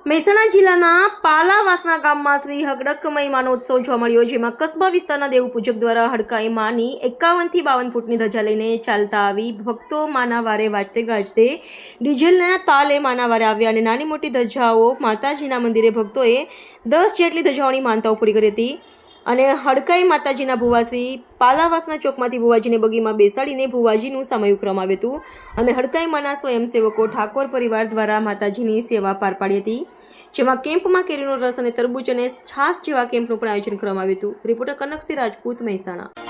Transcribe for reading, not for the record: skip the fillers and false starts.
મહેસાણા જિલ્લાના પાલાવાસના ગામમાં શ્રી હડકમઈ માનોત્સવ જોવા મળ્યો, જેમાં કસ્બા વિસ્તારના દેવપૂજક દ્વારા હડકાઈ માની 51 થી 52 ફૂટની ધજા લઈને ચાલતા આવી ભક્તો માના વારે વાજતે ગાજતે ડીજેલના તાલે માના વારે આવ્યા અને નાની મોટી ધજાઓ માતાજીના મંદિરે ભક્તોએ 10 જેટલી ધજાઓની માનતાઓ પૂરી કરી હતી અને હડકાઈ માતાજીના ભુવાશ્રી પાલાવાસના ચોકમાંથી ભુવાજીને બગીમાં બેસાડીને ભુવાજીનું સામૂહિક કરવામાં આવ્યું હતું અને હડકાઈ માના સ્વયંસેવકો ઠાકોર પરિવાર દ્વારા માતાજીની સેવા પાર પાડી હતી, જેમાં કેમ્પમાં કેરીનો રસ અને તરબૂચ અને છાશ જેવા કેમ્પનું પણ આયોજન કરવામાં આવ્યું હતું। રિપોર્ટર કનકસિંહ રાજપૂત, મહેસાણા।